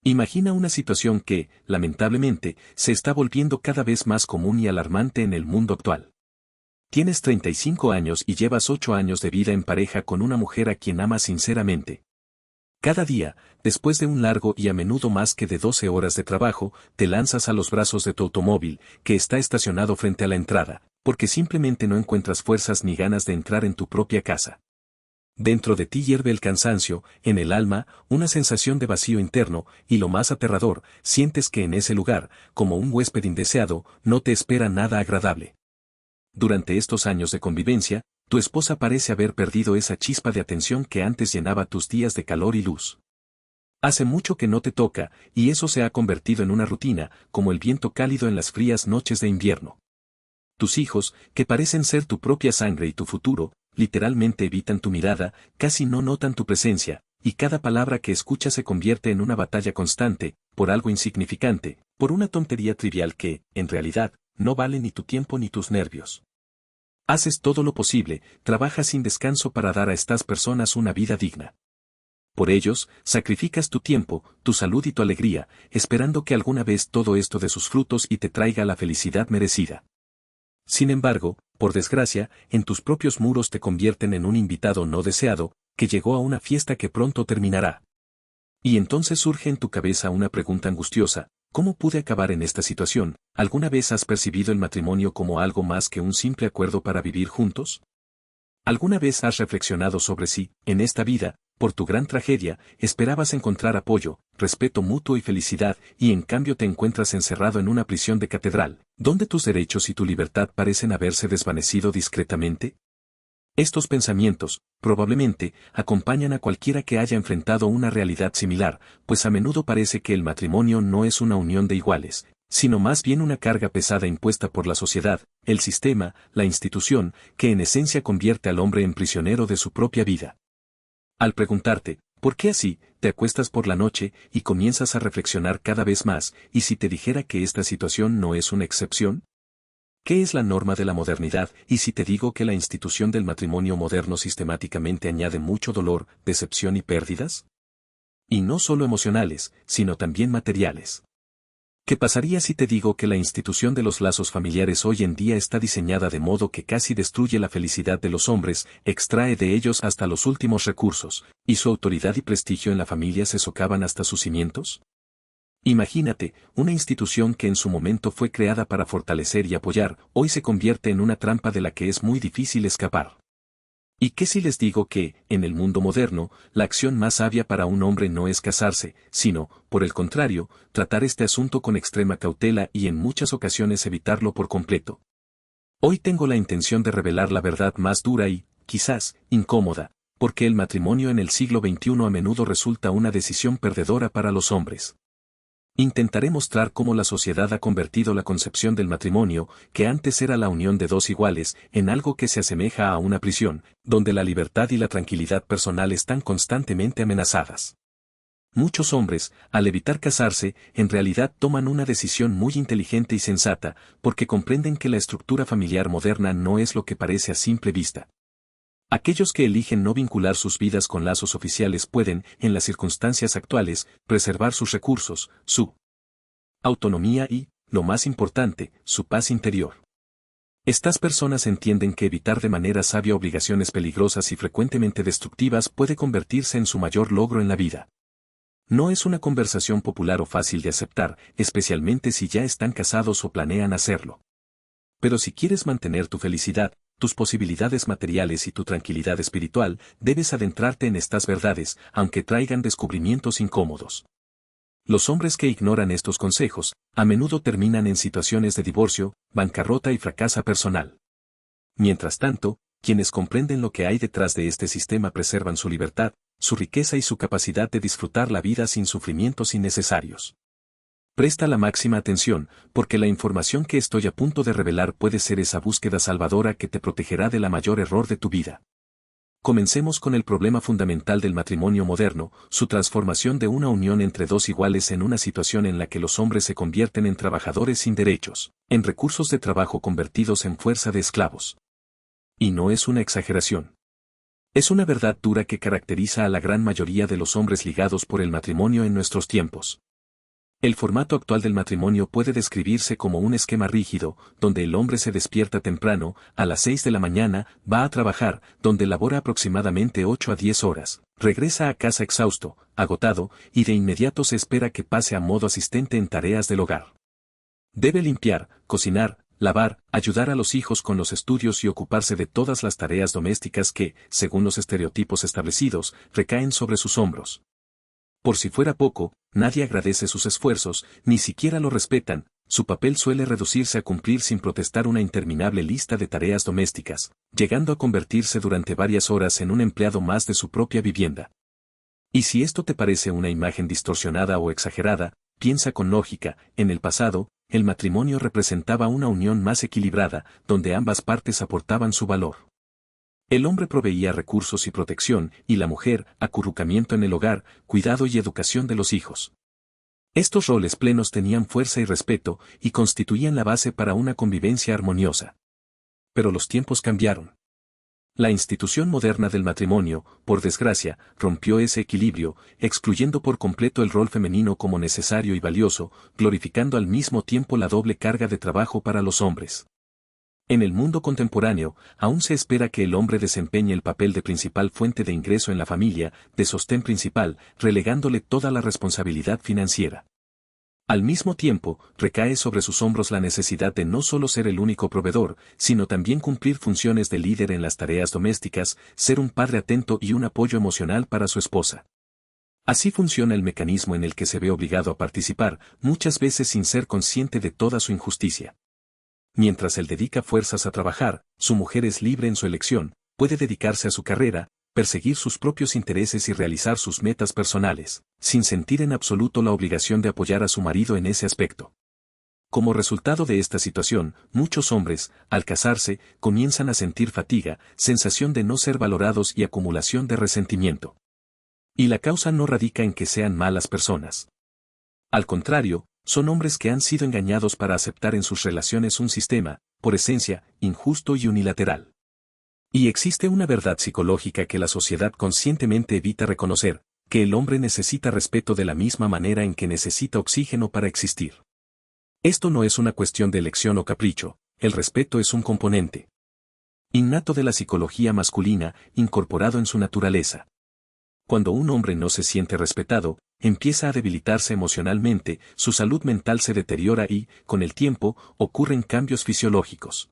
Imagina una situación que, lamentablemente, se está volviendo cada vez más común y alarmante en el mundo actual. Tienes 35 años y llevas 8 años de vida en pareja con una mujer a quien amas sinceramente. Cada día, después de un largo y a menudo más que de 12 horas de trabajo, te lanzas a los brazos de tu automóvil, que está estacionado frente a la entrada, porque simplemente no encuentras fuerzas ni ganas de entrar en tu propia casa. Dentro de ti hierve el cansancio, en el alma, una sensación de vacío interno, y lo más aterrador, sientes que en ese lugar, como un huésped indeseado, no te espera nada agradable. Durante estos años de convivencia, tu esposa parece haber perdido esa chispa de atención que antes llenaba tus días de calor y luz. Hace mucho que no te toca, y eso se ha convertido en una rutina, como el viento cálido en las frías noches de invierno. Tus hijos, que parecen ser tu propia sangre y tu futuro, literalmente evitan tu mirada, casi no notan tu presencia, y cada palabra que escuchas se convierte en una batalla constante, por algo insignificante, por una tontería trivial que, en realidad, no vale ni tu tiempo ni tus nervios. Haces todo lo posible, trabajas sin descanso para dar a estas personas una vida digna. Por ellos, sacrificas tu tiempo, tu salud y tu alegría, esperando que alguna vez todo esto dé sus frutos y te traiga la felicidad merecida. Sin embargo, por desgracia, en tus propios muros te convierten en un invitado no deseado, que llegó a una fiesta que pronto terminará. Y entonces surge en tu cabeza una pregunta angustiosa: ¿cómo pude acabar en esta situación? ¿Alguna vez has percibido el matrimonio como algo más que un simple acuerdo para vivir juntos? ¿Alguna vez has reflexionado sobre si, en esta vida, por tu gran tragedia, esperabas encontrar apoyo, respeto mutuo y felicidad, y en cambio te encuentras encerrado en una prisión de catedral, donde tus derechos y tu libertad parecen haberse desvanecido discretamente? Estos pensamientos, probablemente, acompañan a cualquiera que haya enfrentado una realidad similar, pues a menudo parece que el matrimonio no es una unión de iguales, sino más bien una carga pesada impuesta por la sociedad, el sistema, la institución, que en esencia convierte al hombre en prisionero de su propia vida. Al preguntarte, ¿por qué así?, te acuestas por la noche y comienzas a reflexionar cada vez más, ¿y si te dijera que esta situación no es una excepción? ¿Qué es la norma de la modernidad? Y si te digo que la institución del matrimonio moderno sistemáticamente añade mucho dolor, decepción y pérdidas? Y no solo emocionales, sino también materiales. ¿Qué pasaría si te digo que la institución de los lazos familiares hoy en día está diseñada de modo que casi destruye la felicidad de los hombres, extrae de ellos hasta los últimos recursos, y su autoridad y prestigio en la familia se socavan hasta sus cimientos? Imagínate, una institución que en su momento fue creada para fortalecer y apoyar, hoy se convierte en una trampa de la que es muy difícil escapar. ¿Y qué si les digo que, en el mundo moderno, la acción más sabia para un hombre no es casarse, sino, por el contrario, tratar este asunto con extrema cautela y en muchas ocasiones evitarlo por completo? Hoy tengo la intención de revelar la verdad más dura y, quizás, incómoda, porque el matrimonio en el siglo XXI a menudo resulta una decisión perdedora para los hombres. Intentaré mostrar cómo la sociedad ha convertido la concepción del matrimonio, que antes era la unión de dos iguales, en algo que se asemeja a una prisión, donde la libertad y la tranquilidad personal están constantemente amenazadas. Muchos hombres, al evitar casarse, en realidad toman una decisión muy inteligente y sensata, porque comprenden que la estructura familiar moderna no es lo que parece a simple vista. Aquellos que eligen no vincular sus vidas con lazos oficiales pueden, en las circunstancias actuales, preservar sus recursos, su autonomía y, lo más importante, su paz interior. Estas personas entienden que evitar de manera sabia obligaciones peligrosas y frecuentemente destructivas puede convertirse en su mayor logro en la vida. No es una conversación popular o fácil de aceptar, especialmente si ya están casados o planean hacerlo. Pero si quieres mantener tu felicidad, tus posibilidades materiales y tu tranquilidad espiritual, debes adentrarte en estas verdades, aunque traigan descubrimientos incómodos. Los hombres que ignoran estos consejos, a menudo terminan en situaciones de divorcio, bancarrota y fracaso personal. Mientras tanto, quienes comprenden lo que hay detrás de este sistema preservan su libertad, su riqueza y su capacidad de disfrutar la vida sin sufrimientos innecesarios. Presta la máxima atención, porque la información que estoy a punto de revelar puede ser esa búsqueda salvadora que te protegerá del mayor error de tu vida. Comencemos con el problema fundamental del matrimonio moderno, su transformación de una unión entre dos iguales en una situación en la que los hombres se convierten en trabajadores sin derechos, en recursos de trabajo convertidos en fuerza de esclavos. Y no es una exageración. Es una verdad dura que caracteriza a la gran mayoría de los hombres ligados por el matrimonio en nuestros tiempos. El formato actual del matrimonio puede describirse como un esquema rígido, donde el hombre se despierta temprano, a las 6 de la mañana, va a trabajar, donde labora aproximadamente 8 a 10 horas, regresa a casa exhausto, agotado, y de inmediato se espera que pase a modo asistente en tareas del hogar. Debe limpiar, cocinar, lavar, ayudar a los hijos con los estudios y ocuparse de todas las tareas domésticas que, según los estereotipos establecidos, recaen sobre sus hombros. Por si fuera poco, nadie agradece sus esfuerzos, ni siquiera lo respetan, su papel suele reducirse a cumplir sin protestar una interminable lista de tareas domésticas, llegando a convertirse durante varias horas en un empleado más de su propia vivienda. Y si esto te parece una imagen distorsionada o exagerada, piensa con lógica, en el pasado, el matrimonio representaba una unión más equilibrada, donde ambas partes aportaban su valor. El hombre proveía recursos y protección, y la mujer, acurrucamiento en el hogar, cuidado y educación de los hijos. Estos roles plenos tenían fuerza y respeto, y constituían la base para una convivencia armoniosa. Pero los tiempos cambiaron. La institución moderna del matrimonio, por desgracia, rompió ese equilibrio, excluyendo por completo el rol femenino como necesario y valioso, glorificando al mismo tiempo la doble carga de trabajo para los hombres. En el mundo contemporáneo, aún se espera que el hombre desempeñe el papel de principal fuente de ingreso en la familia, de sostén principal, relegándole toda la responsabilidad financiera. Al mismo tiempo, recae sobre sus hombros la necesidad de no solo ser el único proveedor, sino también cumplir funciones de líder en las tareas domésticas, ser un padre atento y un apoyo emocional para su esposa. Así funciona el mecanismo en el que se ve obligado a participar, muchas veces sin ser consciente de toda su injusticia. Mientras él dedica fuerzas a trabajar, su mujer es libre en su elección, puede dedicarse a su carrera, perseguir sus propios intereses y realizar sus metas personales, sin sentir en absoluto la obligación de apoyar a su marido en ese aspecto. Como resultado de esta situación, muchos hombres, al casarse, comienzan a sentir fatiga, sensación de no ser valorados y acumulación de resentimiento. Y la causa no radica en que sean malas personas. Al contrario, son hombres que han sido engañados para aceptar en sus relaciones un sistema, por esencia, injusto y unilateral. Y existe una verdad psicológica que la sociedad conscientemente evita reconocer, que el hombre necesita respeto de la misma manera en que necesita oxígeno para existir. Esto no es una cuestión de elección o capricho, el respeto es un componente innato de la psicología masculina, incorporado en su naturaleza. Cuando un hombre no se siente respetado, empieza a debilitarse emocionalmente, su salud mental se deteriora y, con el tiempo, ocurren cambios fisiológicos.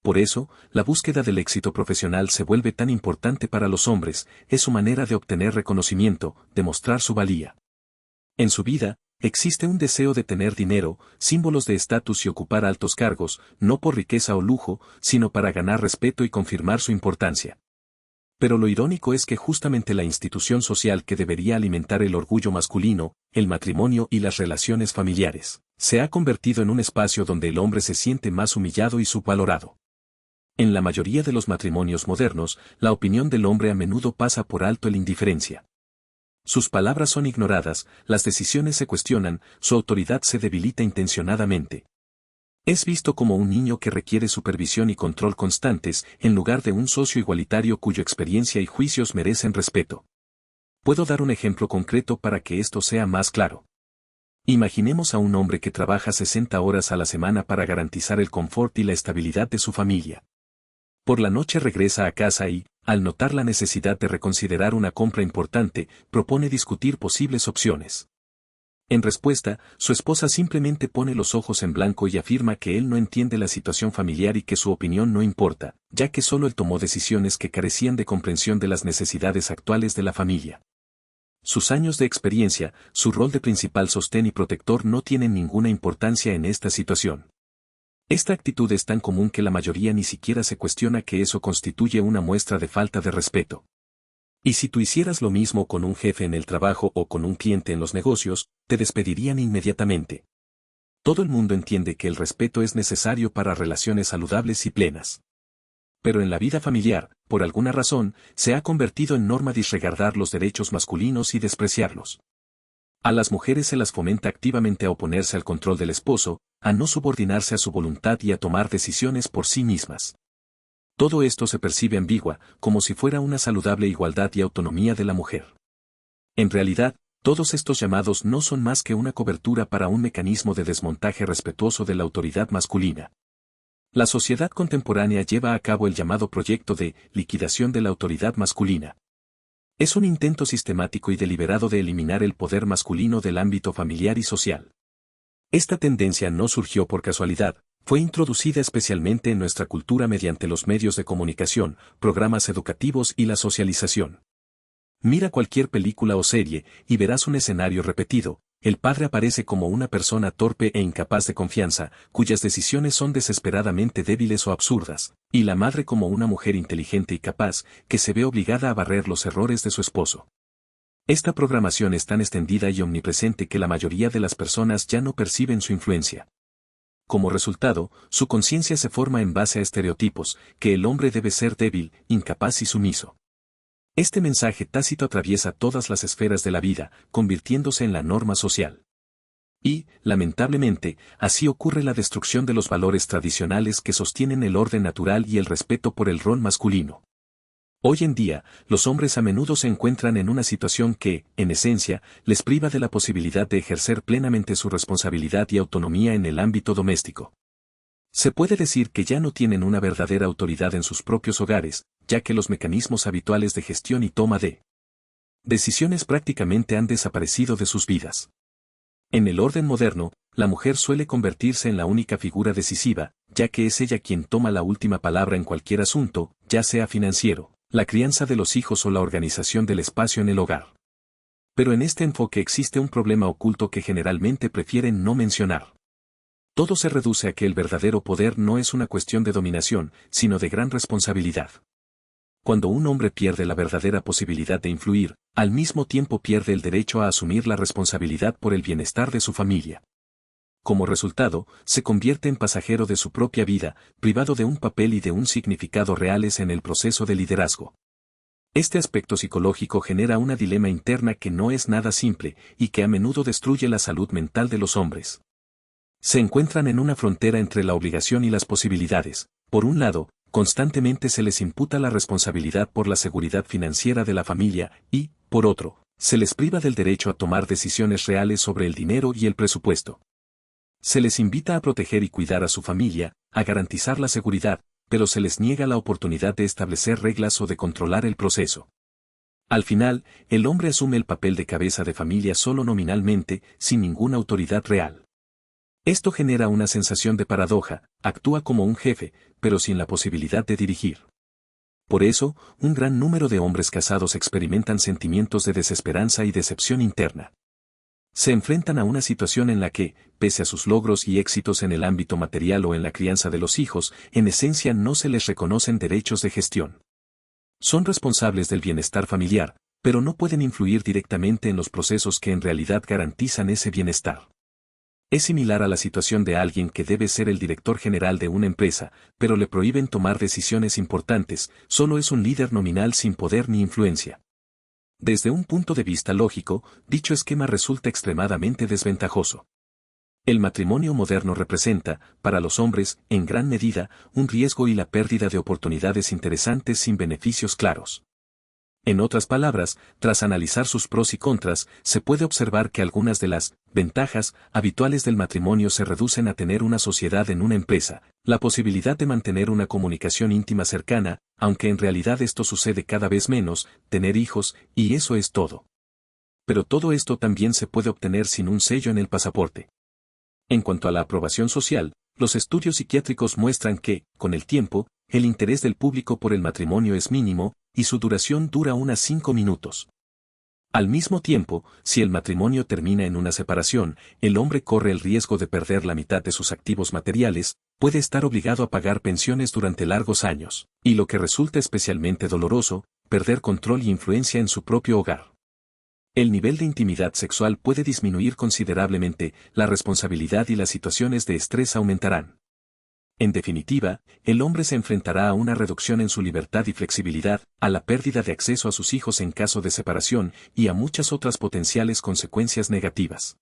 Por eso, la búsqueda del éxito profesional se vuelve tan importante para los hombres, es su manera de obtener reconocimiento, de mostrar su valía. En su vida, existe un deseo de tener dinero, símbolos de estatus y ocupar altos cargos, no por riqueza o lujo, sino para ganar respeto y confirmar su importancia. Pero lo irónico es que justamente la institución social que debería alimentar el orgullo masculino, el matrimonio y las relaciones familiares, se ha convertido en un espacio donde el hombre se siente más humillado y subvalorado. En la mayoría de los matrimonios modernos, la opinión del hombre a menudo pasa por alto la indiferencia. Sus palabras son ignoradas, las decisiones se cuestionan, su autoridad se debilita intencionadamente. Es visto como un niño que requiere supervisión y control constantes, en lugar de un socio igualitario cuya experiencia y juicios merecen respeto. Puedo dar un ejemplo concreto para que esto sea más claro. Imaginemos a un hombre que trabaja 60 horas a la semana para garantizar el confort y la estabilidad de su familia. Por la noche regresa a casa y, al notar la necesidad de reconsiderar una compra importante, propone discutir posibles opciones. En respuesta, su esposa simplemente pone los ojos en blanco y afirma que él no entiende la situación familiar y que su opinión no importa, ya que solo él tomó decisiones que carecían de comprensión de las necesidades actuales de la familia. Sus años de experiencia, su rol de principal sostén y protector no tienen ninguna importancia en esta situación. Esta actitud es tan común que la mayoría ni siquiera se cuestiona que eso constituye una muestra de falta de respeto. Y si tú hicieras lo mismo con un jefe en el trabajo o con un cliente en los negocios, te despedirían inmediatamente. Todo el mundo entiende que el respeto es necesario para relaciones saludables y plenas. Pero en la vida familiar, por alguna razón, se ha convertido en norma disregardar los derechos masculinos y despreciarlos. A las mujeres se las fomenta activamente a oponerse al control del esposo, a no subordinarse a su voluntad y a tomar decisiones por sí mismas. Todo esto se percibe ambigua, como si fuera una saludable igualdad y autonomía de la mujer. En realidad, Todos estos llamados no son más que una cobertura para un mecanismo de desmontaje respetuoso de la autoridad masculina. La sociedad contemporánea lleva a cabo el llamado proyecto de liquidación de la autoridad masculina. Es un intento sistemático y deliberado de eliminar el poder masculino del ámbito familiar y social. Esta tendencia no surgió por casualidad, fue introducida especialmente en nuestra cultura mediante los medios de comunicación, programas educativos y la socialización. Mira cualquier película o serie, y verás un escenario repetido. El padre aparece como una persona torpe e incapaz de confianza, cuyas decisiones son desesperadamente débiles o absurdas, y la madre como una mujer inteligente y capaz, que se ve obligada a barrer los errores de su esposo. Esta programación es tan extendida y omnipresente que la mayoría de las personas ya no perciben su influencia. Como resultado, su conciencia se forma en base a estereotipos, que el hombre debe ser débil, incapaz y sumiso. Este mensaje tácito atraviesa todas las esferas de la vida, convirtiéndose en la norma social. Y, lamentablemente, así ocurre la destrucción de los valores tradicionales que sostienen el orden natural y el respeto por el rol masculino. Hoy en día, los hombres a menudo se encuentran en una situación que, en esencia, les priva de la posibilidad de ejercer plenamente su responsabilidad y autonomía en el ámbito doméstico. Se puede decir que ya no tienen una verdadera autoridad en sus propios hogares, ya que los mecanismos habituales de gestión y toma de decisiones prácticamente han desaparecido de sus vidas. En el orden moderno, la mujer suele convertirse en la única figura decisiva, ya que es ella quien toma la última palabra en cualquier asunto, ya sea financiero, la crianza de los hijos o la organización del espacio en el hogar. Pero en este enfoque existe un problema oculto que generalmente prefieren no mencionar. Todo se reduce a que el verdadero poder no es una cuestión de dominación, sino de gran responsabilidad. Cuando un hombre pierde la verdadera posibilidad de influir, al mismo tiempo pierde el derecho a asumir la responsabilidad por el bienestar de su familia. Como resultado, se convierte en pasajero de su propia vida, privado de un papel y de un significado reales en el proceso de liderazgo. Este aspecto psicológico genera una dilema interna que no es nada simple, y que a menudo destruye la salud mental de los hombres. Se encuentran en una frontera entre la obligación y las posibilidades. Por un lado, constantemente se les imputa la responsabilidad por la seguridad financiera de la familia y, por otro, se les priva del derecho a tomar decisiones reales sobre el dinero y el presupuesto. Se les invita a proteger y cuidar a su familia, a garantizar la seguridad, pero se les niega la oportunidad de establecer reglas o de controlar el proceso. Al final, el hombre asume el papel de cabeza de familia solo nominalmente, sin ninguna autoridad real. Esto genera una sensación de paradoja, actúa como un jefe, pero sin la posibilidad de dirigir. Por eso, un gran número de hombres casados experimentan sentimientos de desesperanza y decepción interna. Se enfrentan a una situación en la que, pese a sus logros y éxitos en el ámbito material o en la crianza de los hijos, en esencia no se les reconocen derechos de gestión. Son responsables del bienestar familiar, pero no pueden influir directamente en los procesos que en realidad garantizan ese bienestar. Es similar a la situación de alguien que debe ser el director general de una empresa, pero le prohíben tomar decisiones importantes, solo es un líder nominal sin poder ni influencia. Desde un punto de vista lógico, dicho esquema resulta extremadamente desventajoso. El matrimonio moderno representa, para los hombres, en gran medida, un riesgo y la pérdida de oportunidades interesantes sin beneficios claros. En otras palabras, tras analizar sus pros y contras, se puede observar que algunas de las ventajas habituales del matrimonio se reducen a tener una sociedad en una empresa, la posibilidad de mantener una comunicación íntima cercana, aunque en realidad esto sucede cada vez menos, tener hijos, y eso es todo. Pero todo esto también se puede obtener sin un sello en el pasaporte. En cuanto a la aprobación social, los estudios psiquiátricos muestran que, con el tiempo, el interés del público por el matrimonio es mínimo, y su duración dura unos 5 minutos. Al mismo tiempo, si el matrimonio termina en una separación, el hombre corre el riesgo de perder la mitad de sus activos materiales, puede estar obligado a pagar pensiones durante largos años, y lo que resulta especialmente doloroso, perder control y influencia en su propio hogar. El nivel de intimidad sexual puede disminuir considerablemente, la responsabilidad y las situaciones de estrés aumentarán. En definitiva, el hombre se enfrentará a una reducción en su libertad y flexibilidad, a la pérdida de acceso a sus hijos en caso de separación, y a muchas otras potenciales consecuencias negativas.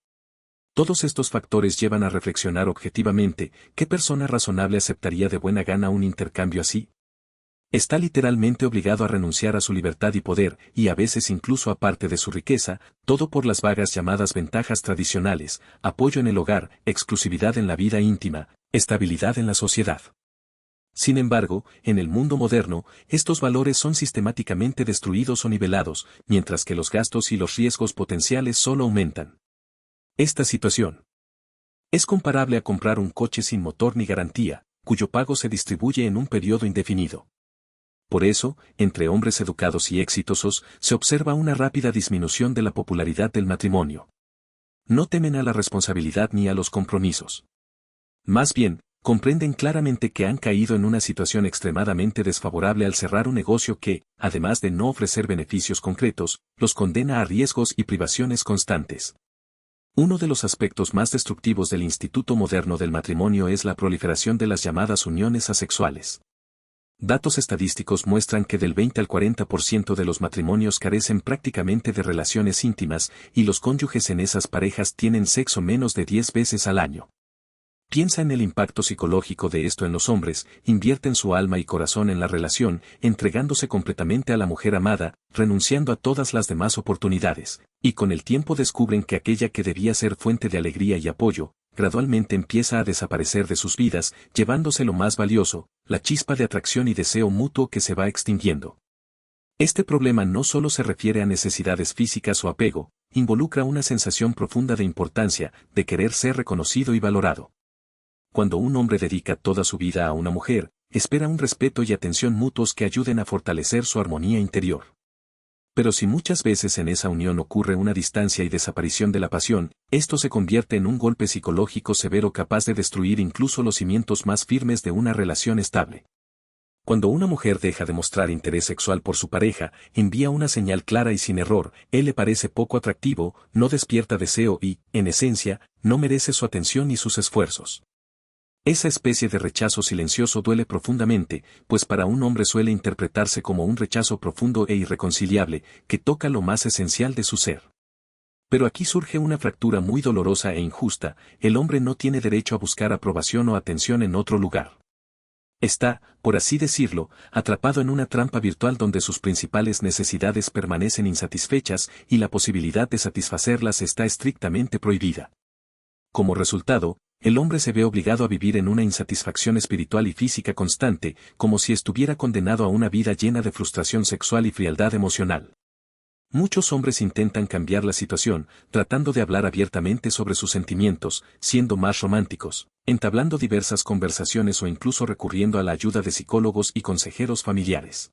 Todos estos factores llevan a reflexionar objetivamente, ¿qué persona razonable aceptaría de buena gana un intercambio así? Está literalmente obligado a renunciar a su libertad y poder, y a veces incluso a parte de su riqueza, todo por las vagas llamadas ventajas tradicionales, apoyo en el hogar, exclusividad en la vida íntima, estabilidad en la sociedad. Sin embargo, en el mundo moderno, estos valores son sistemáticamente destruidos o nivelados, mientras que los gastos y los riesgos potenciales solo aumentan. Esta situación es comparable a comprar un coche sin motor ni garantía, cuyo pago se distribuye en un periodo indefinido. Por eso, entre hombres educados y exitosos, se observa una rápida disminución de la popularidad del matrimonio. No temen a la responsabilidad ni a los compromisos. Más bien, comprenden claramente que han caído en una situación extremadamente desfavorable al cerrar un negocio que, además de no ofrecer beneficios concretos, los condena a riesgos y privaciones constantes. Uno de los aspectos más destructivos del instituto moderno del matrimonio es la proliferación de las llamadas uniones asexuales. Datos estadísticos muestran que del 20 al 40% de los matrimonios carecen prácticamente de relaciones íntimas, y los cónyuges en esas parejas tienen sexo menos de 10 veces al año. Piensa en el impacto psicológico de esto en los hombres, invierten su alma y corazón en la relación, entregándose completamente a la mujer amada, renunciando a todas las demás oportunidades, y con el tiempo descubren que aquella que debía ser fuente de alegría y apoyo, gradualmente empieza a desaparecer de sus vidas, llevándose lo más valioso, la chispa de atracción y deseo mutuo que se va extinguiendo. Este problema no solo se refiere a necesidades físicas o apego, involucra una sensación profunda de importancia, de querer ser reconocido y valorado. Cuando un hombre dedica toda su vida a una mujer, espera un respeto y atención mutuos que ayuden a fortalecer su armonía interior. Pero si muchas veces en esa unión ocurre una distancia y desaparición de la pasión, esto se convierte en un golpe psicológico severo capaz de destruir incluso los cimientos más firmes de una relación estable. Cuando una mujer deja de mostrar interés sexual por su pareja, envía una señal clara y sin error: él le parece poco atractivo, no despierta deseo y, en esencia, no merece su atención ni sus esfuerzos. Esa especie de rechazo silencioso duele profundamente, pues para un hombre suele interpretarse como un rechazo profundo e irreconciliable, que toca lo más esencial de su ser. Pero aquí surge una fractura muy dolorosa e injusta: el hombre no tiene derecho a buscar aprobación o atención en otro lugar. Está, por así decirlo, atrapado en una trampa virtual donde sus principales necesidades permanecen insatisfechas y la posibilidad de satisfacerlas está estrictamente prohibida. Como resultado, el hombre se ve obligado a vivir en una insatisfacción espiritual y física constante, como si estuviera condenado a una vida llena de frustración sexual y frialdad emocional. Muchos hombres intentan cambiar la situación, tratando de hablar abiertamente sobre sus sentimientos, siendo más románticos, entablando diversas conversaciones o incluso recurriendo a la ayuda de psicólogos y consejeros familiares.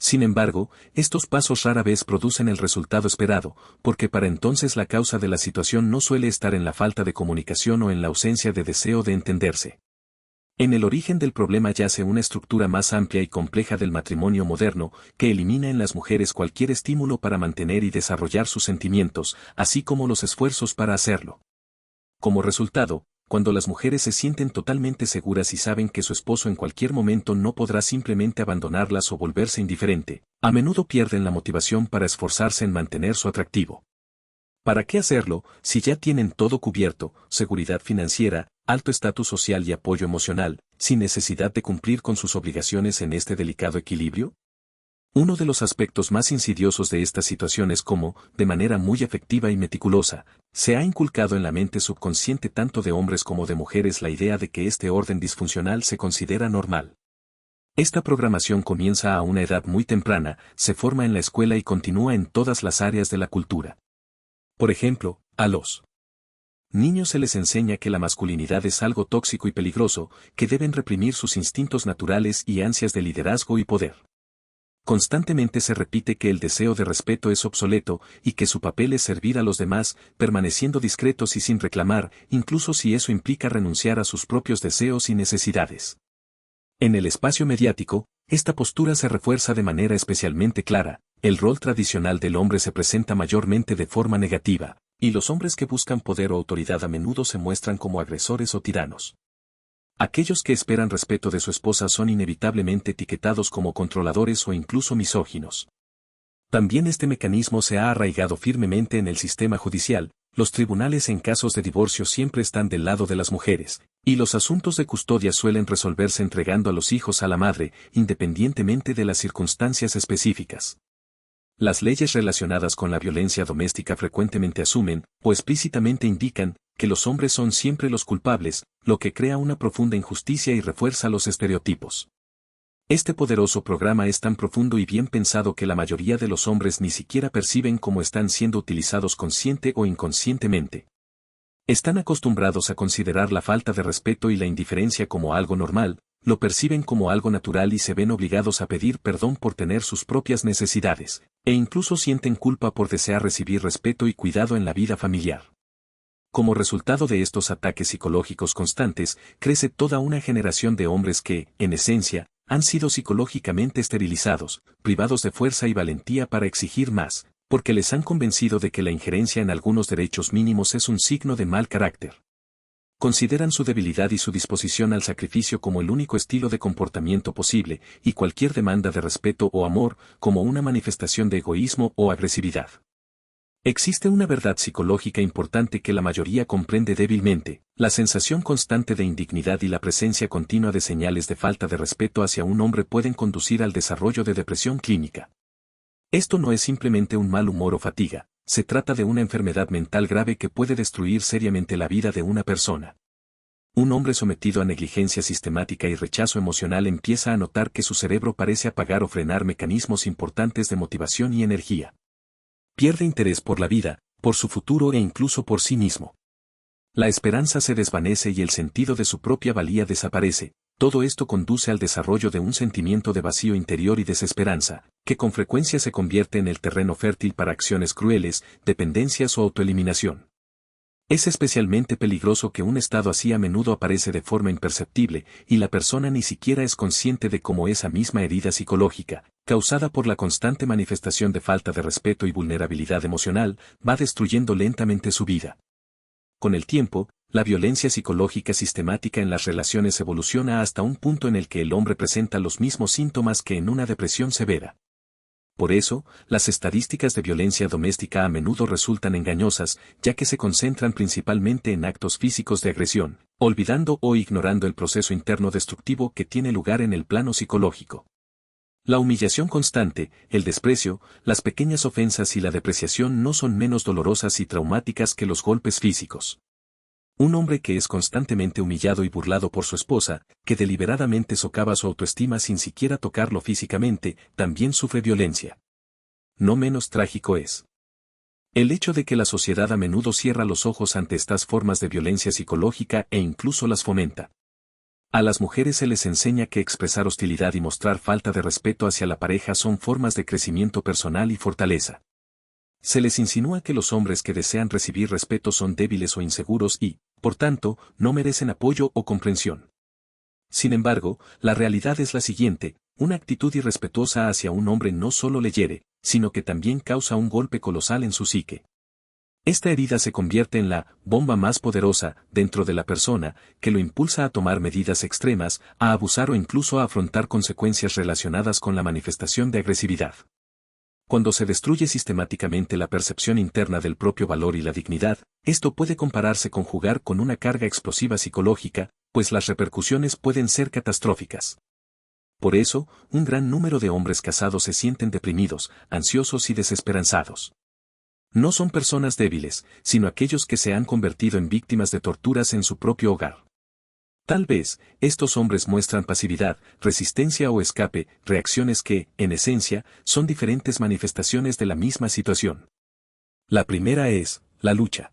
Sin embargo, estos pasos rara vez producen el resultado esperado, porque para entonces la causa de la situación no suele estar en la falta de comunicación o en la ausencia de deseo de entenderse. En el origen del problema yace una estructura más amplia y compleja del matrimonio moderno, que elimina en las mujeres cualquier estímulo para mantener y desarrollar sus sentimientos, así como los esfuerzos para hacerlo. Como resultado, cuando las mujeres se sienten totalmente seguras y saben que su esposo en cualquier momento no podrá simplemente abandonarlas o volverse indiferente, a menudo pierden la motivación para esforzarse en mantener su atractivo. ¿Para qué hacerlo, si ya tienen todo cubierto: seguridad financiera, alto estatus social y apoyo emocional, sin necesidad de cumplir con sus obligaciones en este delicado equilibrio? Uno de los aspectos más insidiosos de esta situación es cómo, de manera muy efectiva y meticulosa, se ha inculcado en la mente subconsciente tanto de hombres como de mujeres la idea de que este orden disfuncional se considera normal. Esta programación comienza a una edad muy temprana, se forma en la escuela y continúa en todas las áreas de la cultura. Por ejemplo, a los niños se les enseña que la masculinidad es algo tóxico y peligroso, que deben reprimir sus instintos naturales y ansias de liderazgo y poder. Constantemente se repite que el deseo de respeto es obsoleto y que su papel es servir a los demás, permaneciendo discretos y sin reclamar, incluso si eso implica renunciar a sus propios deseos y necesidades. En el espacio mediático, esta postura se refuerza de manera especialmente clara: el rol tradicional del hombre se presenta mayormente de forma negativa, y los hombres que buscan poder o autoridad a menudo se muestran como agresores o tiranos. Aquellos que esperan respeto de su esposa son inevitablemente etiquetados como controladores o incluso misóginos. También este mecanismo se ha arraigado firmemente en el sistema judicial, los tribunales en casos de divorcio siempre están del lado de las mujeres, y los asuntos de custodia suelen resolverse entregando a los hijos a la madre, independientemente de las circunstancias específicas. Las leyes relacionadas con la violencia doméstica frecuentemente asumen, o explícitamente indican, que los hombres son siempre los culpables, lo que crea una profunda injusticia y refuerza los estereotipos. Este poderoso programa es tan profundo y bien pensado que la mayoría de los hombres ni siquiera perciben cómo están siendo utilizados consciente o inconscientemente. Están acostumbrados a considerar la falta de respeto y la indiferencia como algo normal, lo perciben como algo natural y se ven obligados a pedir perdón por tener sus propias necesidades, e incluso sienten culpa por desear recibir respeto y cuidado en la vida familiar. Como resultado de estos ataques psicológicos constantes, crece toda una generación de hombres que, en esencia, han sido psicológicamente esterilizados, privados de fuerza y valentía para exigir más, porque les han convencido de que la injerencia en algunos derechos mínimos es un signo de mal carácter. Consideran su debilidad y su disposición al sacrificio como el único estilo de comportamiento posible, y cualquier demanda de respeto o amor como una manifestación de egoísmo o agresividad. Existe una verdad psicológica importante que la mayoría comprende débilmente: la sensación constante de indignidad y la presencia continua de señales de falta de respeto hacia un hombre pueden conducir al desarrollo de depresión clínica. Esto no es simplemente un mal humor o fatiga, se trata de una enfermedad mental grave que puede destruir seriamente la vida de una persona. Un hombre sometido a negligencia sistemática y rechazo emocional empieza a notar que su cerebro parece apagar o frenar mecanismos importantes de motivación y energía. Pierde interés por la vida, por su futuro e incluso por sí mismo. La esperanza se desvanece y el sentido de su propia valía desaparece. Todo esto conduce al desarrollo de un sentimiento de vacío interior y desesperanza, que con frecuencia se convierte en el terreno fértil para acciones crueles, dependencias o autoeliminación. Es especialmente peligroso que un estado así a menudo aparece de forma imperceptible, y la persona ni siquiera es consciente de cómo esa misma herida psicológica, causada por la constante manifestación de falta de respeto y vulnerabilidad emocional, va destruyendo lentamente su vida. Con el tiempo, la violencia psicológica sistemática en las relaciones evoluciona hasta un punto en el que el hombre presenta los mismos síntomas que en una depresión severa. Por eso, las estadísticas de violencia doméstica a menudo resultan engañosas, ya que se concentran principalmente en actos físicos de agresión, olvidando o ignorando el proceso interno destructivo que tiene lugar en el plano psicológico. La humillación constante, el desprecio, las pequeñas ofensas y la depreciación no son menos dolorosas y traumáticas que los golpes físicos. Un hombre que es constantemente humillado y burlado por su esposa, que deliberadamente socava su autoestima sin siquiera tocarlo físicamente, también sufre violencia. No menos trágico es el hecho de que la sociedad a menudo cierra los ojos ante estas formas de violencia psicológica e incluso las fomenta. A las mujeres se les enseña que expresar hostilidad y mostrar falta de respeto hacia la pareja son formas de crecimiento personal y fortaleza. Se les insinúa que los hombres que desean recibir respeto son débiles o inseguros y, por tanto, no merecen apoyo o comprensión. Sin embargo, la realidad es la siguiente: una actitud irrespetuosa hacia un hombre no solo le hiere, sino que también causa un golpe colosal en su psique. Esta herida se convierte en la bomba más poderosa dentro de la persona, que lo impulsa a tomar medidas extremas, a abusar o incluso a afrontar consecuencias relacionadas con la manifestación de agresividad. Cuando se destruye sistemáticamente la percepción interna del propio valor y la dignidad, esto puede compararse con jugar con una carga explosiva psicológica, pues las repercusiones pueden ser catastróficas. Por eso, un gran número de hombres casados se sienten deprimidos, ansiosos y desesperanzados. No son personas débiles, sino aquellos que se han convertido en víctimas de torturas en su propio hogar. Tal vez, estos hombres muestran pasividad, resistencia o escape, reacciones que, en esencia, son diferentes manifestaciones de la misma situación. La primera es la lucha.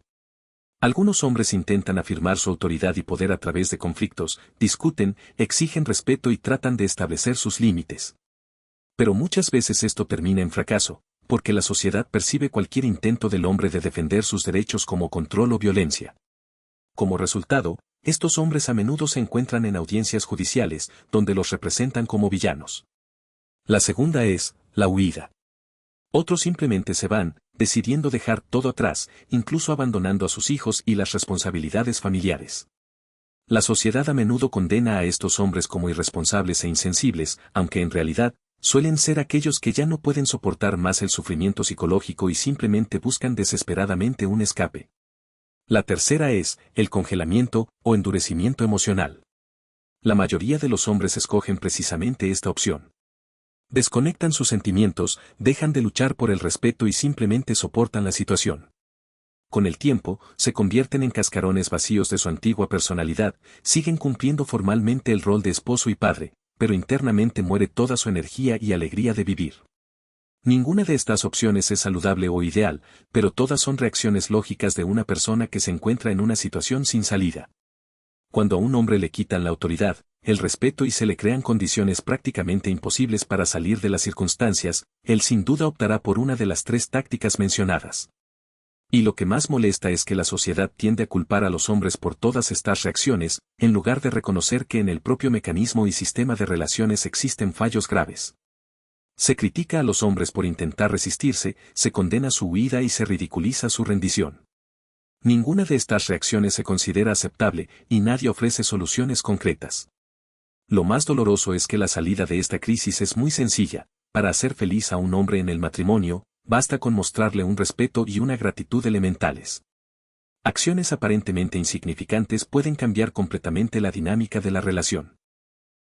Algunos hombres intentan afirmar su autoridad y poder a través de conflictos, discuten, exigen respeto y tratan de establecer sus límites. Pero muchas veces esto termina en fracaso, porque la sociedad percibe cualquier intento del hombre de defender sus derechos como control o violencia. Como resultado, estos hombres a menudo se encuentran en audiencias judiciales, donde los representan como villanos. La segunda es la huida. Otros simplemente se van, decidiendo dejar todo atrás, incluso abandonando a sus hijos y las responsabilidades familiares. La sociedad a menudo condena a estos hombres como irresponsables e insensibles, aunque en realidad, suelen ser aquellos que ya no pueden soportar más el sufrimiento psicológico y simplemente buscan desesperadamente un escape. La tercera es el congelamiento o endurecimiento emocional. La mayoría de los hombres escogen precisamente esta opción. Desconectan sus sentimientos, dejan de luchar por el respeto y simplemente soportan la situación. Con el tiempo, se convierten en cascarones vacíos de su antigua personalidad, siguen cumpliendo formalmente el rol de esposo y padre, pero internamente muere toda su energía y alegría de vivir. Ninguna de estas opciones es saludable o ideal, pero todas son reacciones lógicas de una persona que se encuentra en una situación sin salida. Cuando a un hombre le quitan la autoridad, el respeto y se le crean condiciones prácticamente imposibles para salir de las circunstancias, él sin duda optará por una de las tres tácticas mencionadas. Y lo que más molesta es que la sociedad tiende a culpar a los hombres por todas estas reacciones, en lugar de reconocer que en el propio mecanismo y sistema de relaciones existen fallos graves. Se critica a los hombres por intentar resistirse, se condena su huida y se ridiculiza su rendición. Ninguna de estas reacciones se considera aceptable y nadie ofrece soluciones concretas. Lo más doloroso es que la salida de esta crisis es muy sencilla. Para hacer feliz a un hombre en el matrimonio, basta con mostrarle un respeto y una gratitud elementales. Acciones aparentemente insignificantes pueden cambiar completamente la dinámica de la relación.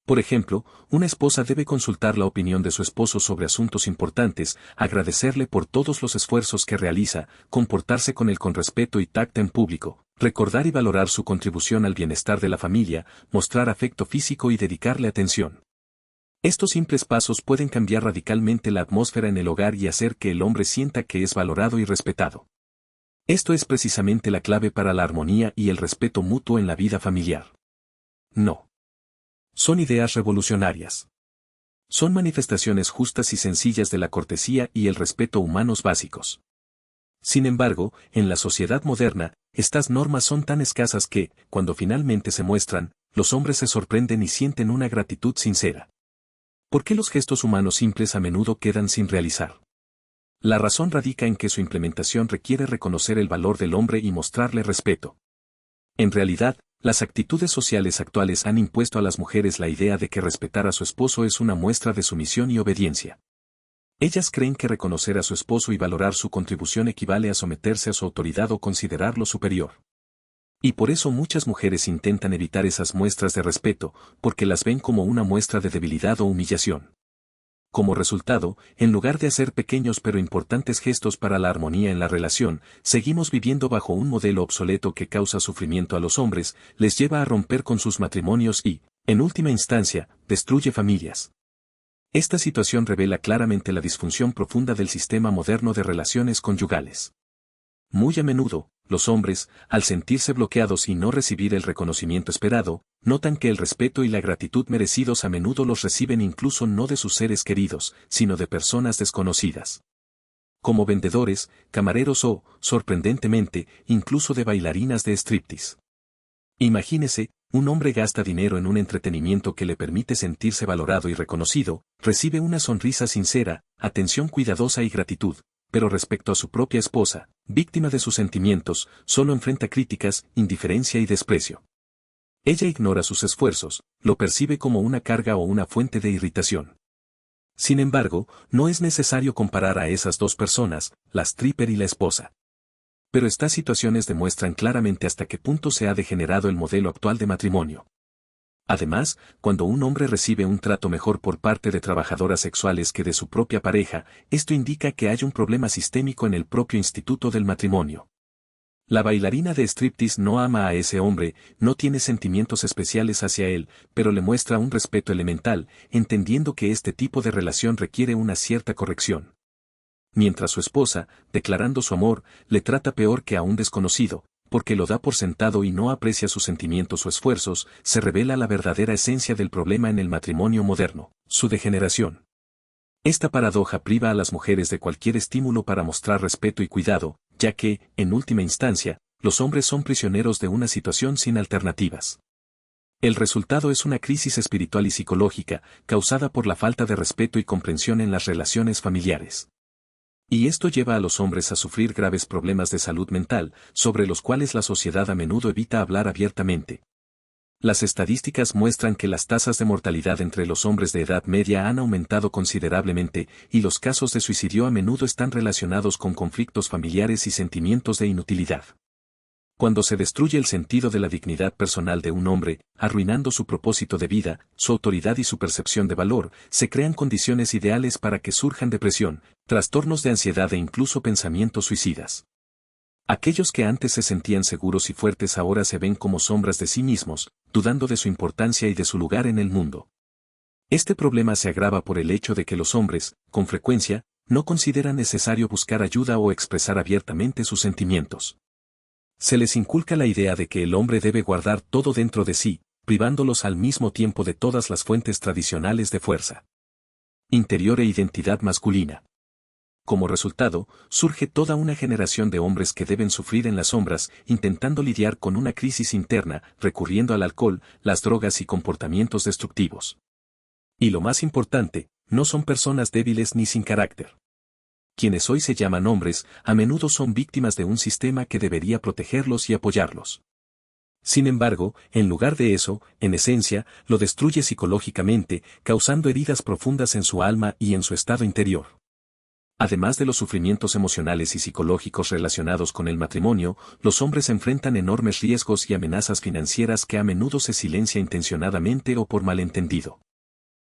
Por ejemplo, una esposa debe consultar la opinión de su esposo sobre asuntos importantes, agradecerle por todos los esfuerzos que realiza, comportarse con respeto y tacto en público, recordar y valorar su contribución al bienestar de la familia, mostrar afecto físico y dedicarle atención. Estos simples pasos pueden cambiar radicalmente la atmósfera en el hogar y hacer que el hombre sienta que es valorado y respetado. Esto es precisamente la clave para la armonía y el respeto mutuo en la vida familiar. No. Son ideas revolucionarias. Son manifestaciones justas y sencillas de la cortesía y el respeto humanos básicos. Sin embargo, en la sociedad moderna, estas normas son tan escasas que, cuando finalmente se muestran, los hombres se sorprenden y sienten una gratitud sincera. ¿Por qué los gestos humanos simples a menudo quedan sin realizar? La razón radica en que su implementación requiere reconocer el valor del hombre y mostrarle respeto. En realidad, las actitudes sociales actuales han impuesto a las mujeres la idea de que respetar a su esposo es una muestra de sumisión y obediencia. Ellas creen que reconocer a su esposo y valorar su contribución equivale a someterse a su autoridad o considerarlo superior. Y por eso muchas mujeres intentan evitar esas muestras de respeto, porque las ven como una muestra de debilidad o humillación. Como resultado, en lugar de hacer pequeños pero importantes gestos para la armonía en la relación, seguimos viviendo bajo un modelo obsoleto que causa sufrimiento a los hombres, les lleva a romper con sus matrimonios y, en última instancia, destruye familias. Esta situación revela claramente la disfunción profunda del sistema moderno de relaciones conyugales. Muy a menudo, los hombres, al sentirse bloqueados y no recibir el reconocimiento esperado, notan que el respeto y la gratitud merecidos a menudo los reciben incluso no de sus seres queridos, sino de personas desconocidas. Como vendedores, camareros o, sorprendentemente, incluso de bailarinas de striptease. Imagínese, un hombre gasta dinero en un entretenimiento que le permite sentirse valorado y reconocido, recibe una sonrisa sincera, atención cuidadosa y gratitud, pero respecto a su propia esposa, víctima de sus sentimientos, solo enfrenta críticas, indiferencia y desprecio. Ella ignora sus esfuerzos, lo percibe como una carga o una fuente de irritación. Sin embargo, no es necesario comparar a esas dos personas, la stripper y la esposa. Pero estas situaciones demuestran claramente hasta qué punto se ha degenerado el modelo actual de matrimonio. Además, cuando un hombre recibe un trato mejor por parte de trabajadoras sexuales que de su propia pareja, esto indica que hay un problema sistémico en el propio instituto del matrimonio. La bailarina de striptease no ama a ese hombre, no tiene sentimientos especiales hacia él, pero le muestra un respeto elemental, entendiendo que este tipo de relación requiere una cierta corrección. Mientras su esposa, declarando su amor, le trata peor que a un desconocido, porque lo da por sentado y no aprecia sus sentimientos o esfuerzos, se revela la verdadera esencia del problema en el matrimonio moderno, su degeneración. Esta paradoja priva a las mujeres de cualquier estímulo para mostrar respeto y cuidado, ya que, en última instancia, los hombres son prisioneros de una situación sin alternativas. El resultado es una crisis espiritual y psicológica, causada por la falta de respeto y comprensión en las relaciones familiares. Y esto lleva a los hombres a sufrir graves problemas de salud mental, sobre los cuales la sociedad a menudo evita hablar abiertamente. Las estadísticas muestran que las tasas de mortalidad entre los hombres de edad media han aumentado considerablemente, y los casos de suicidio a menudo están relacionados con conflictos familiares y sentimientos de inutilidad. Cuando se destruye el sentido de la dignidad personal de un hombre, arruinando su propósito de vida, su autoridad y su percepción de valor, se crean condiciones ideales para que surjan depresión, trastornos de ansiedad e incluso pensamientos suicidas. Aquellos que antes se sentían seguros y fuertes ahora se ven como sombras de sí mismos, dudando de su importancia y de su lugar en el mundo. Este problema se agrava por el hecho de que los hombres, con frecuencia, no consideran necesario buscar ayuda o expresar abiertamente sus sentimientos. Se les inculca la idea de que el hombre debe guardar todo dentro de sí, privándolos al mismo tiempo de todas las fuentes tradicionales de fuerza interior e identidad masculina. Como resultado, surge toda una generación de hombres que deben sufrir en las sombras, intentando lidiar con una crisis interna, recurriendo al alcohol, las drogas y comportamientos destructivos. Y lo más importante, no son personas débiles ni sin carácter. Quienes hoy se llaman hombres, a menudo son víctimas de un sistema que debería protegerlos y apoyarlos. Sin embargo, en lugar de eso, en esencia, lo destruye psicológicamente, causando heridas profundas en su alma y en su estado interior. Además de los sufrimientos emocionales y psicológicos relacionados con el matrimonio, los hombres enfrentan enormes riesgos y amenazas financieras que a menudo se silencia intencionadamente o por malentendido.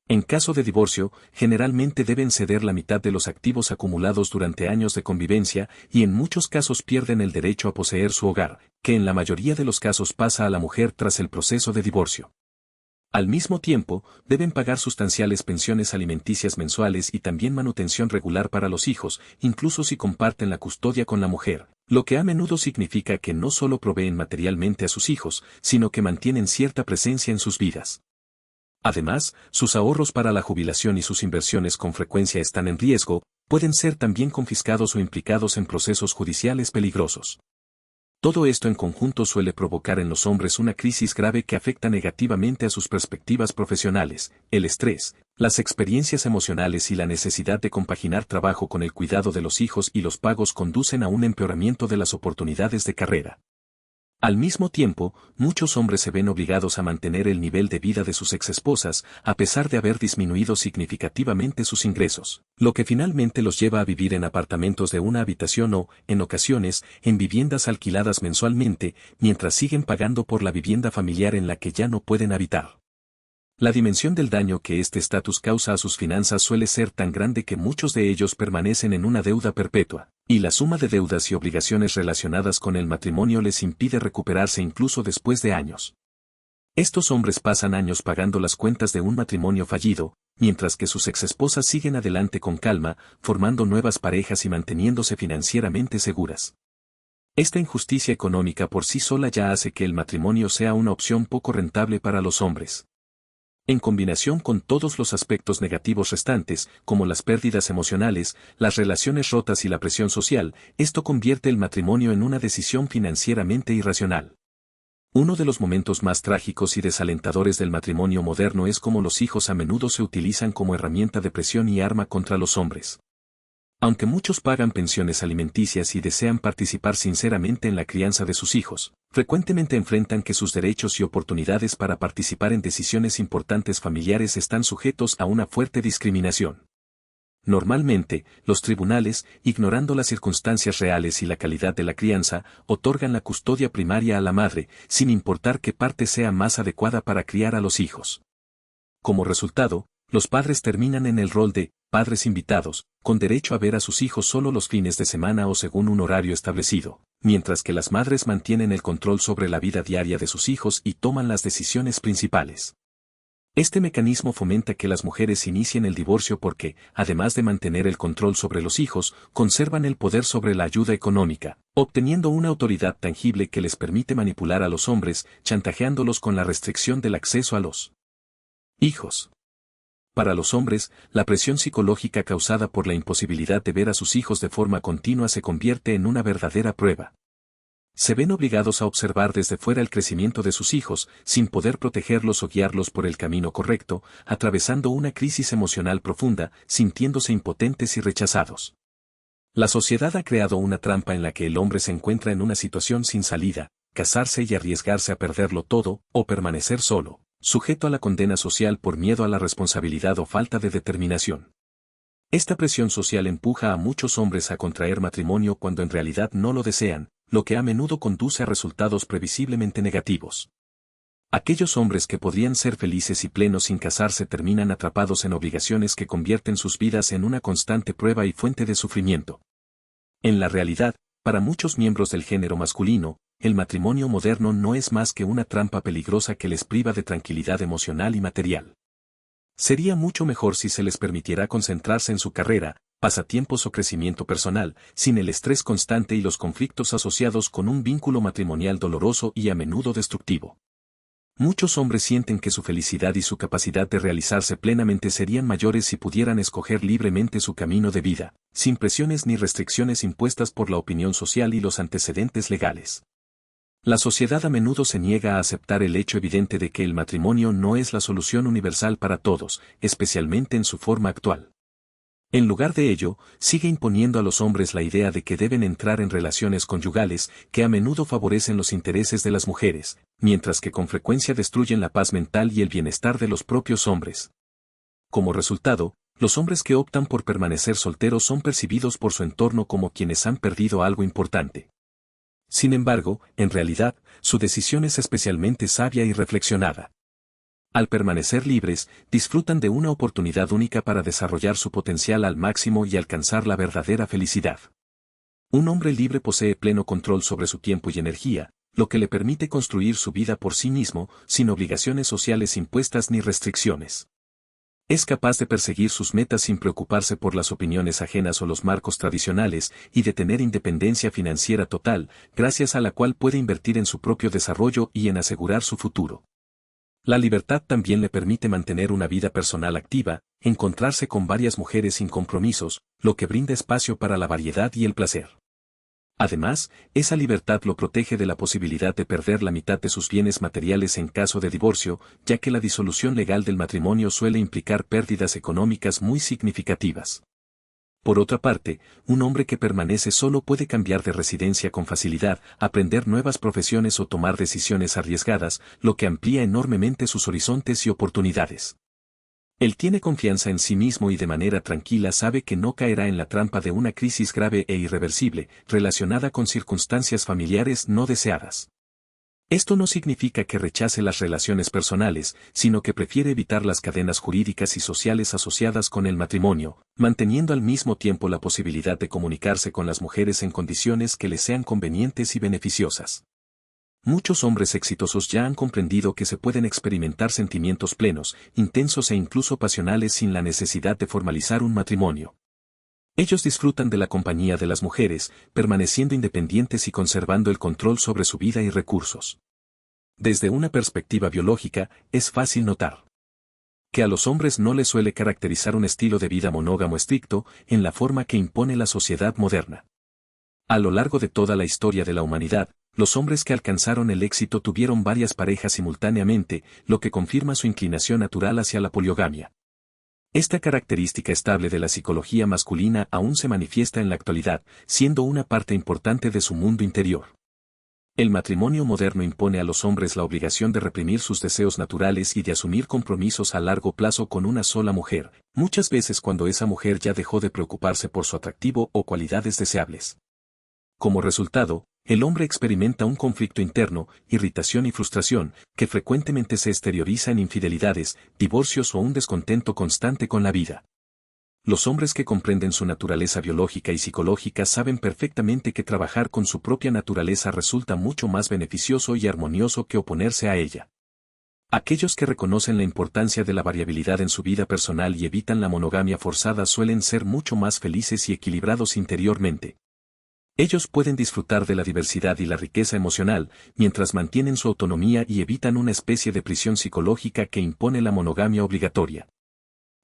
En caso de divorcio, generalmente deben ceder la mitad de los activos acumulados durante años de convivencia y en muchos casos pierden el derecho a poseer su hogar, que en la mayoría de los casos pasa a la mujer tras el proceso de divorcio. Al mismo tiempo, deben pagar sustanciales pensiones alimenticias mensuales y también manutención regular para los hijos, incluso si comparten la custodia con la mujer, lo que a menudo significa que no solo proveen materialmente a sus hijos, sino que mantienen cierta presencia en sus vidas. Además, sus ahorros para la jubilación y sus inversiones con frecuencia están en riesgo, pueden ser también confiscados o implicados en procesos judiciales peligrosos. Todo esto en conjunto suele provocar en los hombres una crisis grave que afecta negativamente a sus perspectivas profesionales, el estrés, las experiencias emocionales y la necesidad de compaginar trabajo con el cuidado de los hijos y los pagos conducen a un empeoramiento de las oportunidades de carrera. Al mismo tiempo, muchos hombres se ven obligados a mantener el nivel de vida de sus exesposas, a pesar de haber disminuido significativamente sus ingresos, lo que finalmente los lleva a vivir en apartamentos de una habitación o, en ocasiones, en viviendas alquiladas mensualmente, mientras siguen pagando por la vivienda familiar en la que ya no pueden habitar. La dimensión del daño que este estatus causa a sus finanzas suele ser tan grande que muchos de ellos permanecen en una deuda perpetua, y la suma de deudas y obligaciones relacionadas con el matrimonio les impide recuperarse incluso después de años. Estos hombres pasan años pagando las cuentas de un matrimonio fallido, mientras que sus exesposas siguen adelante con calma, formando nuevas parejas y manteniéndose financieramente seguras. Esta injusticia económica por sí sola ya hace que el matrimonio sea una opción poco rentable para los hombres. En combinación con todos los aspectos negativos restantes, como las pérdidas emocionales, las relaciones rotas y la presión social, esto convierte el matrimonio en una decisión financieramente irracional. Uno de los momentos más trágicos y desalentadores del matrimonio moderno es cómo los hijos a menudo se utilizan como herramienta de presión y arma contra los hombres. Aunque muchos pagan pensiones alimenticias y desean participar sinceramente en la crianza de sus hijos, frecuentemente enfrentan que sus derechos y oportunidades para participar en decisiones importantes familiares están sujetos a una fuerte discriminación. Normalmente, los tribunales, ignorando las circunstancias reales y la calidad de la crianza, otorgan la custodia primaria a la madre, sin importar qué parte sea más adecuada para criar a los hijos. Como resultado, los padres terminan en el rol de padres invitados, con derecho a ver a sus hijos solo los fines de semana o según un horario establecido, mientras que las madres mantienen el control sobre la vida diaria de sus hijos y toman las decisiones principales. Este mecanismo fomenta que las mujeres inicien el divorcio porque, además de mantener el control sobre los hijos, conservan el poder sobre la ayuda económica, obteniendo una autoridad tangible que les permite manipular a los hombres, chantajeándolos con la restricción del acceso a los hijos. Para los hombres, la presión psicológica causada por la imposibilidad de ver a sus hijos de forma continua se convierte en una verdadera prueba. Se ven obligados a observar desde fuera el crecimiento de sus hijos, sin poder protegerlos o guiarlos por el camino correcto, atravesando una crisis emocional profunda, sintiéndose impotentes y rechazados. La sociedad ha creado una trampa en la que el hombre se encuentra en una situación sin salida, casarse y arriesgarse a perderlo todo, o permanecer solo, sujeto a la condena social por miedo a la responsabilidad o falta de determinación. Esta presión social empuja a muchos hombres a contraer matrimonio cuando en realidad no lo desean, lo que a menudo conduce a resultados previsiblemente negativos. Aquellos hombres que podrían ser felices y plenos sin casarse terminan atrapados en obligaciones que convierten sus vidas en una constante prueba y fuente de sufrimiento. En la realidad, para muchos miembros del género masculino, el matrimonio moderno no es más que una trampa peligrosa que les priva de tranquilidad emocional y material. Sería mucho mejor si se les permitiera concentrarse en su carrera, pasatiempos o crecimiento personal, sin el estrés constante y los conflictos asociados con un vínculo matrimonial doloroso y a menudo destructivo. Muchos hombres sienten que su felicidad y su capacidad de realizarse plenamente serían mayores si pudieran escoger libremente su camino de vida, sin presiones ni restricciones impuestas por la opinión social y los antecedentes legales. La sociedad a menudo se niega a aceptar el hecho evidente de que el matrimonio no es la solución universal para todos, especialmente en su forma actual. En lugar de ello, sigue imponiendo a los hombres la idea de que deben entrar en relaciones conyugales que a menudo favorecen los intereses de las mujeres, mientras que con frecuencia destruyen la paz mental y el bienestar de los propios hombres. Como resultado, los hombres que optan por permanecer solteros son percibidos por su entorno como quienes han perdido algo importante. Sin embargo, en realidad, su decisión es especialmente sabia y reflexionada. Al permanecer libres, disfrutan de una oportunidad única para desarrollar su potencial al máximo y alcanzar la verdadera felicidad. Un hombre libre posee pleno control sobre su tiempo y energía, lo que le permite construir su vida por sí mismo, sin obligaciones sociales impuestas ni restricciones. Es capaz de perseguir sus metas sin preocuparse por las opiniones ajenas o los marcos tradicionales, y de tener independencia financiera total, gracias a la cual puede invertir en su propio desarrollo y en asegurar su futuro. La libertad también le permite mantener una vida personal activa, encontrarse con varias mujeres sin compromisos, lo que brinda espacio para la variedad y el placer. Además, esa libertad lo protege de la posibilidad de perder la mitad de sus bienes materiales en caso de divorcio, ya que la disolución legal del matrimonio suele implicar pérdidas económicas muy significativas. Por otra parte, un hombre que permanece solo puede cambiar de residencia con facilidad, aprender nuevas profesiones o tomar decisiones arriesgadas, lo que amplía enormemente sus horizontes y oportunidades. Él tiene confianza en sí mismo y de manera tranquila sabe que no caerá en la trampa de una crisis grave e irreversible, relacionada con circunstancias familiares no deseadas. Esto no significa que rechace las relaciones personales, sino que prefiere evitar las cadenas jurídicas y sociales asociadas con el matrimonio, manteniendo al mismo tiempo la posibilidad de comunicarse con las mujeres en condiciones que les sean convenientes y beneficiosas. Muchos hombres exitosos ya han comprendido que se pueden experimentar sentimientos plenos, intensos e incluso pasionales sin la necesidad de formalizar un matrimonio. Ellos disfrutan de la compañía de las mujeres, permaneciendo independientes y conservando el control sobre su vida y recursos. Desde una perspectiva biológica, es fácil notar que a los hombres no les suele caracterizar un estilo de vida monógamo estricto, en la forma que impone la sociedad moderna. A lo largo de toda la historia de la humanidad, los hombres que alcanzaron el éxito tuvieron varias parejas simultáneamente, lo que confirma su inclinación natural hacia la poligamia. Esta característica estable de la psicología masculina aún se manifiesta en la actualidad, siendo una parte importante de su mundo interior. El matrimonio moderno impone a los hombres la obligación de reprimir sus deseos naturales y de asumir compromisos a largo plazo con una sola mujer, muchas veces cuando esa mujer ya dejó de preocuparse por su atractivo o cualidades deseables. Como resultado, el hombre experimenta un conflicto interno, irritación y frustración, que frecuentemente se exterioriza en infidelidades, divorcios o un descontento constante con la vida. Los hombres que comprenden su naturaleza biológica y psicológica saben perfectamente que trabajar con su propia naturaleza resulta mucho más beneficioso y armonioso que oponerse a ella. Aquellos que reconocen la importancia de la variabilidad en su vida personal y evitan la monogamia forzada suelen ser mucho más felices y equilibrados interiormente. Ellos pueden disfrutar de la diversidad y la riqueza emocional, mientras mantienen su autonomía y evitan una especie de prisión psicológica que impone la monogamia obligatoria.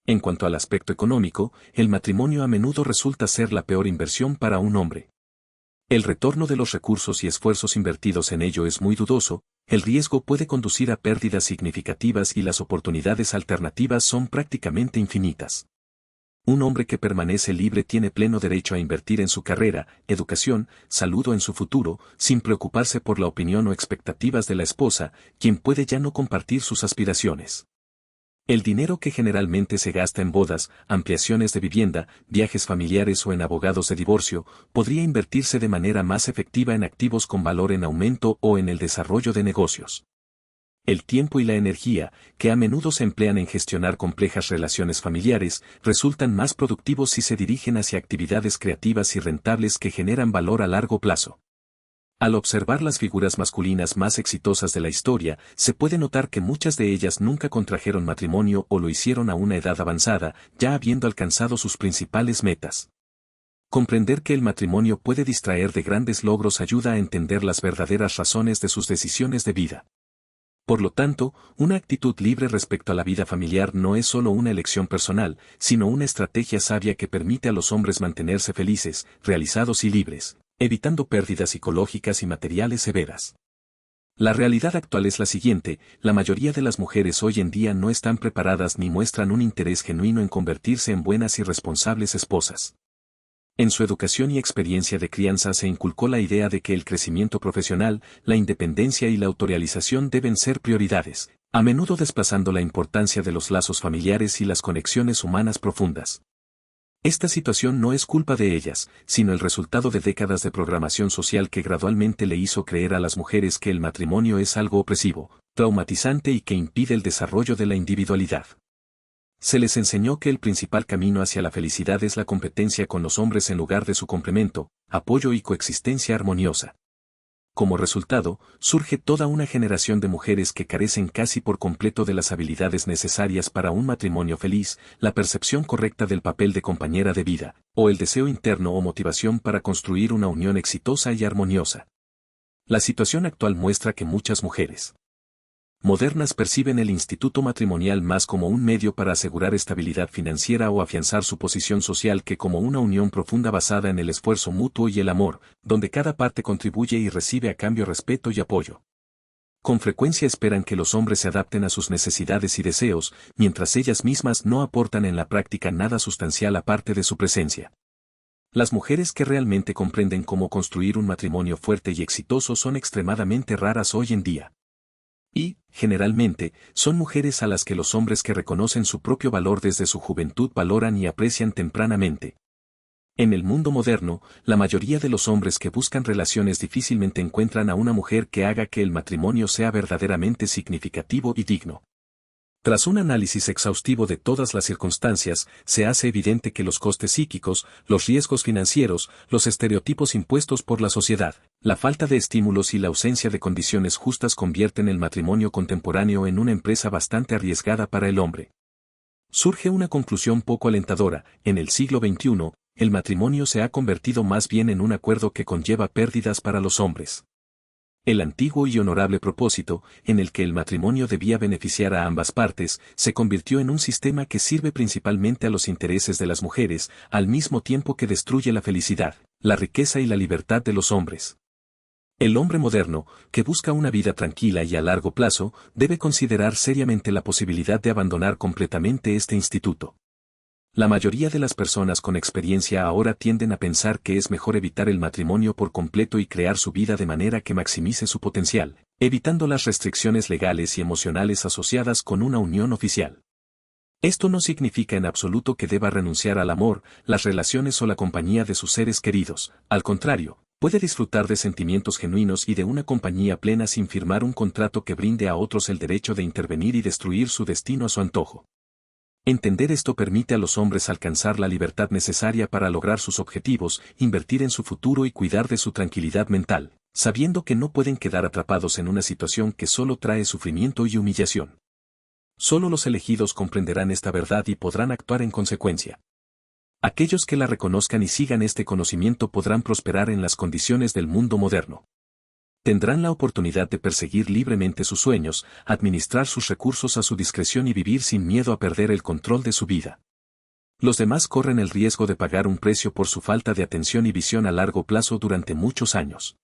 En cuanto al aspecto económico, el matrimonio a menudo resulta ser la peor inversión para un hombre. El retorno de los recursos y esfuerzos invertidos en ello es muy dudoso, el riesgo puede conducir a pérdidas significativas y las oportunidades alternativas son prácticamente infinitas. Un hombre que permanece libre tiene pleno derecho a invertir en su carrera, educación, salud o en su futuro, sin preocuparse por la opinión o expectativas de la esposa, quien puede ya no compartir sus aspiraciones. El dinero que generalmente se gasta en bodas, ampliaciones de vivienda, viajes familiares o en abogados de divorcio, podría invertirse de manera más efectiva en activos con valor en aumento o en el desarrollo de negocios. El tiempo y la energía, que a menudo se emplean en gestionar complejas relaciones familiares, resultan más productivos si se dirigen hacia actividades creativas y rentables que generan valor a largo plazo. Al observar las figuras masculinas más exitosas de la historia, se puede notar que muchas de ellas nunca contrajeron matrimonio o lo hicieron a una edad avanzada, ya habiendo alcanzado sus principales metas. Comprender que el matrimonio puede distraer de grandes logros ayuda a entender las verdaderas razones de sus decisiones de vida. Por lo tanto, una actitud libre respecto a la vida familiar no es solo una elección personal, sino una estrategia sabia que permite a los hombres mantenerse felices, realizados y libres, evitando pérdidas psicológicas y materiales severas. La realidad actual es la siguiente: la mayoría de las mujeres hoy en día no están preparadas ni muestran un interés genuino en convertirse en buenas y responsables esposas. En su educación y experiencia de crianza se inculcó la idea de que el crecimiento profesional, la independencia y la autorrealización deben ser prioridades, a menudo desplazando la importancia de los lazos familiares y las conexiones humanas profundas. Esta situación no es culpa de ellas, sino el resultado de décadas de programación social que gradualmente le hizo creer a las mujeres que el matrimonio es algo opresivo, traumatizante y que impide el desarrollo de la individualidad. Se les enseñó que el principal camino hacia la felicidad es la competencia con los hombres en lugar de su complemento, apoyo y coexistencia armoniosa. Como resultado, surge toda una generación de mujeres que carecen casi por completo de las habilidades necesarias para un matrimonio feliz, la percepción correcta del papel de compañera de vida, o el deseo interno o motivación para construir una unión exitosa y armoniosa. La situación actual muestra que muchas mujeres modernas perciben el instituto matrimonial más como un medio para asegurar estabilidad financiera o afianzar su posición social que como una unión profunda basada en el esfuerzo mutuo y el amor, donde cada parte contribuye y recibe a cambio respeto y apoyo. Con frecuencia esperan que los hombres se adapten a sus necesidades y deseos, mientras ellas mismas no aportan en la práctica nada sustancial aparte de su presencia. Las mujeres que realmente comprenden cómo construir un matrimonio fuerte y exitoso son extremadamente raras hoy en día. Y, generalmente, son mujeres a las que los hombres que reconocen su propio valor desde su juventud valoran y aprecian tempranamente. En el mundo moderno, la mayoría de los hombres que buscan relaciones difícilmente encuentran a una mujer que haga que el matrimonio sea verdaderamente significativo y digno. Tras un análisis exhaustivo de todas las circunstancias, se hace evidente que los costes psíquicos, los riesgos financieros, los estereotipos impuestos por la sociedad, la falta de estímulos y la ausencia de condiciones justas convierten el matrimonio contemporáneo en una empresa bastante arriesgada para el hombre. Surge una conclusión poco alentadora: en el siglo XXI, el matrimonio se ha convertido más bien en un acuerdo que conlleva pérdidas para los hombres. El antiguo y honorable propósito, en el que el matrimonio debía beneficiar a ambas partes, se convirtió en un sistema que sirve principalmente a los intereses de las mujeres, al mismo tiempo que destruye la felicidad, la riqueza y la libertad de los hombres. El hombre moderno, que busca una vida tranquila y a largo plazo, debe considerar seriamente la posibilidad de abandonar completamente este instituto. La mayoría de las personas con experiencia ahora tienden a pensar que es mejor evitar el matrimonio por completo y crear su vida de manera que maximice su potencial, evitando las restricciones legales y emocionales asociadas con una unión oficial. Esto no significa en absoluto que deba renunciar al amor, las relaciones o la compañía de sus seres queridos; al contrario, puede disfrutar de sentimientos genuinos y de una compañía plena sin firmar un contrato que brinde a otros el derecho de intervenir y destruir su destino a su antojo. Entender esto permite a los hombres alcanzar la libertad necesaria para lograr sus objetivos, invertir en su futuro y cuidar de su tranquilidad mental, sabiendo que no pueden quedar atrapados en una situación que solo trae sufrimiento y humillación. Solo los elegidos comprenderán esta verdad y podrán actuar en consecuencia. Aquellos que la reconozcan y sigan este conocimiento podrán prosperar en las condiciones del mundo moderno. Tendrán la oportunidad de perseguir libremente sus sueños, administrar sus recursos a su discreción y vivir sin miedo a perder el control de su vida. Los demás corren el riesgo de pagar un precio por su falta de atención y visión a largo plazo durante muchos años.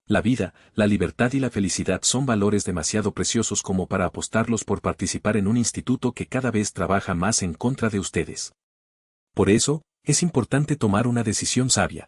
La vida, la libertad y la felicidad son valores demasiado preciosos como para apostarlos por participar en un instituto que cada vez trabaja más en contra de ustedes. Por eso, es importante tomar una decisión sabia.